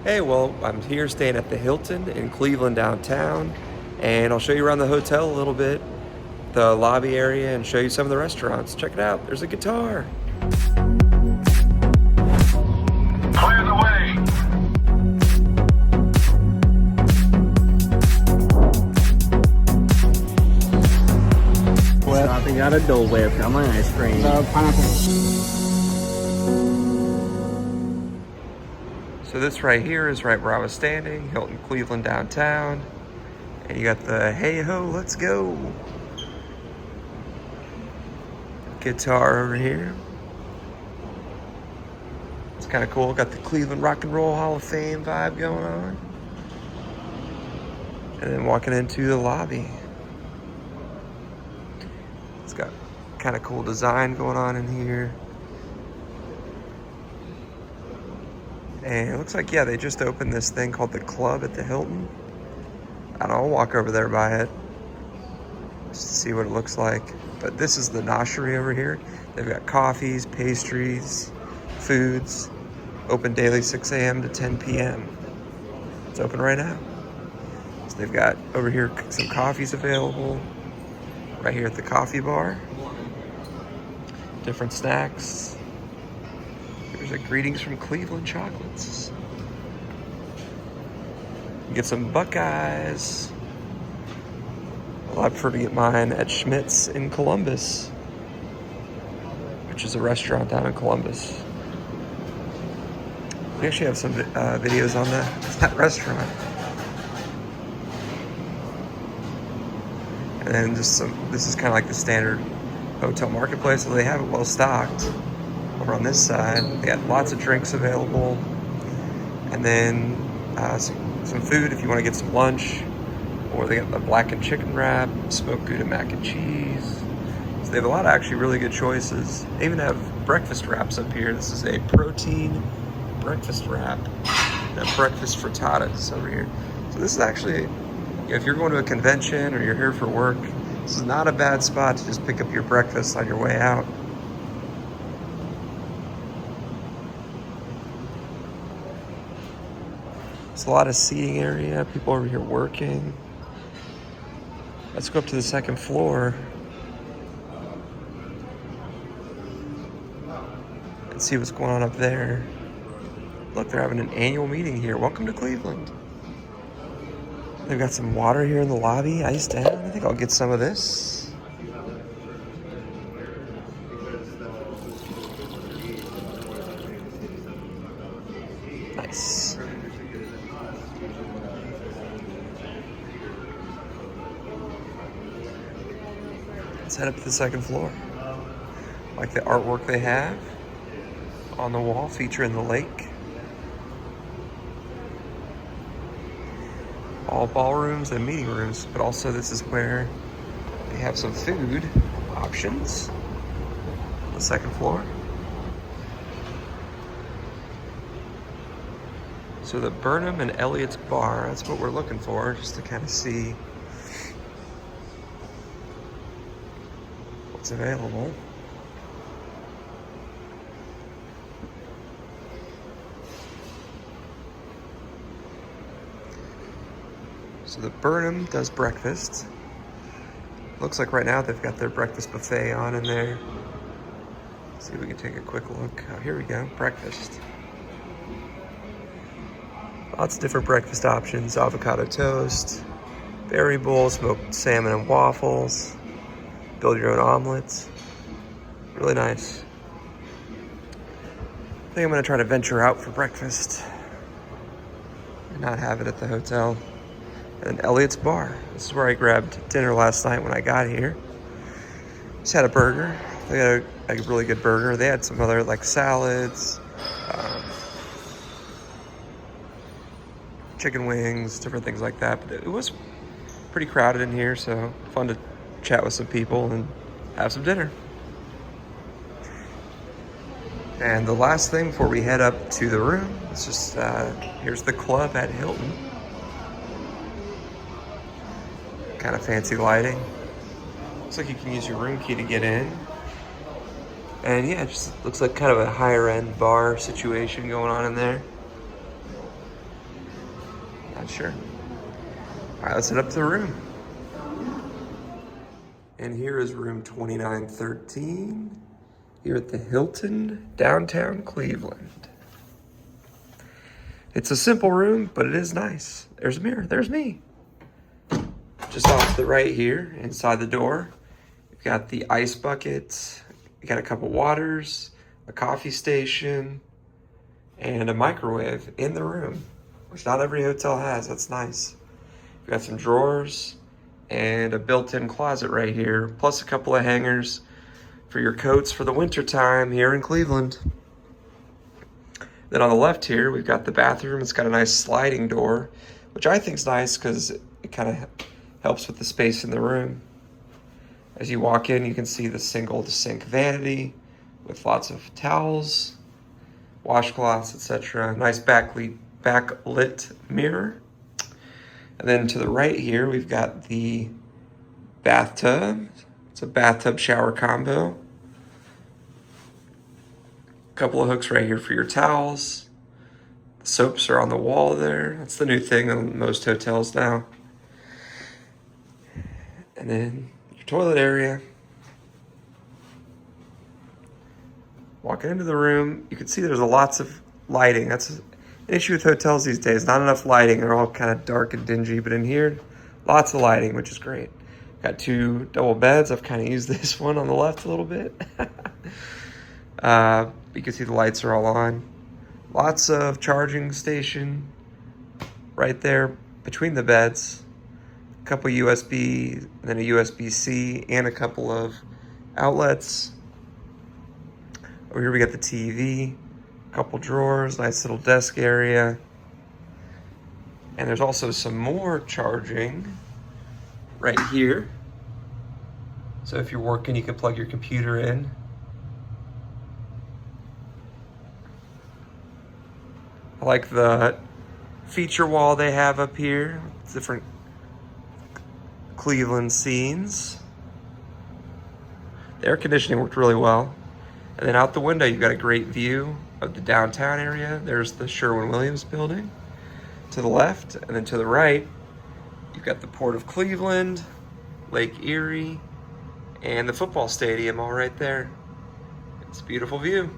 Hey, well, I'm here staying at the Hilton in Cleveland Downtown, and I'll show you around the hotel a little bit, the lobby area, and show you some of the restaurants. Check it out. There's a guitar. Clear the way. Well, I think got a Dole Whip. Got my ice cream. Pineapple. So this right here is right where I was standing, Hilton Cleveland Downtown. And you got the hey ho, let's go guitar over here. It's kind of cool. Got the Cleveland Rock and Roll Hall of Fame vibe going on. And then walking into the lobby. It's got kind of cool design going on in here. And it looks like, yeah, they just opened this thing called the Club at the Hilton. I don't know, I'll walk over there by it just to see what it looks like. But this is the Noshery over here. They've got coffees, pastries, foods. Open daily 6 a.m. to 10 p.m. It's open right now. So they've got over here some coffees available. Right here at the coffee bar. Different snacks. There's a greetings from Cleveland chocolates. Get some Buckeyes. Well, I prefer to get mine at Schmidt's in Columbus, which is a restaurant down in Columbus. We actually have some videos on that restaurant. And then just this is kind of like the standard hotel marketplace, so they have it well stocked. Over on this side, they got lots of drinks available, and then some food if you want to get some lunch, or they got the blackened chicken wrap, smoked Gouda mac and cheese. So they have a lot of actually really good choices. They even have breakfast wraps up here. This is a protein breakfast wrap, and breakfast frittatas over here. So this is actually, if you're going to a convention or you're here for work, this is not a bad spot to just pick up your breakfast on your way out. It's a lot of seating area, people over here working. Let's go up to the second floor and see what's going on up there. Look, they're having an annual meeting here. Welcome to Cleveland. They've got some water here in the lobby, iced down. I think I'll get some of this. Nice. Let's head up to the second floor. Like the artwork they have on the wall featuring the lake. All ballrooms and meeting rooms, but also this is where they have some food options on the second floor. So the Burnham and Elliott's Bar, that's what we're looking for, just to kind of see what's available. So the Burnham does breakfast. Looks like right now they've got their breakfast buffet on in there. Let's see if we can take a quick look. Oh, here we go, breakfast. Lots of different breakfast options, avocado toast, berry bowl, smoked salmon and waffles, build your own omelets. Really nice. I think I'm gonna try to venture out for breakfast and not have it at the hotel. And Elliott's Bar. This is where I grabbed dinner last night when I got here. Just had a burger. They had a really good burger. They had some other like salads, chicken wings, different things like that. But it was pretty crowded in here, so fun to chat with some people and have some dinner. And the last thing before we head up to the room, it's just, here's the club at Hilton. Kind of fancy lighting. Looks like you can use your room key to get in. And yeah, it just looks like kind of a higher end bar situation going on in there. Not sure. All right, let's head up to the room. And here is room 2913 here at the Hilton Downtown Cleveland. It's a simple room, but it is nice. There's a mirror. There's me. Just off to the right here, inside the door, you've got the ice bucket. You got a couple waters, a coffee station, and a microwave in the room, which not every hotel has. That's nice. You've got some drawers and a built-in closet right here, plus a couple of hangers for your coats for the winter time here in Cleveland. Then on the left here, we've got the bathroom. It's got a nice sliding door, which I think is nice because it kind of helps with the space in the room. As you walk in, you can see the single sink vanity with lots of towels, washcloths, etc. Nice backlit mirror. And then to the right here, we've got the bathtub. It's a bathtub shower combo. A couple of hooks right here for your towels. The soaps are on the wall there. That's the new thing in most hotels now. And then your toilet area. Walking into the room, you can see there's lots of lighting. That's an issue with hotels these days. Not enough lighting. They're all kind of dark and dingy. But in here, lots of lighting, which is great. Got 2 double beds. I've kind of used this one on the left a little bit. You can see the lights are all on. Lots of charging station right there between the beds. A couple USB, and then a USB-C, and a couple of outlets. Over here we got the TV, a couple drawers, nice little desk area. And there's also some more charging right here. So if you're working, you can plug your computer in. I like the feature wall they have up here. It's different Cleveland scenes. The air conditioning worked really well. And then out the window, you've got a great view of the downtown area. There's the Sherwin-Williams building to the left. And then to the right, you've got the Port of Cleveland, Lake Erie, and the football stadium all right there. It's a beautiful view.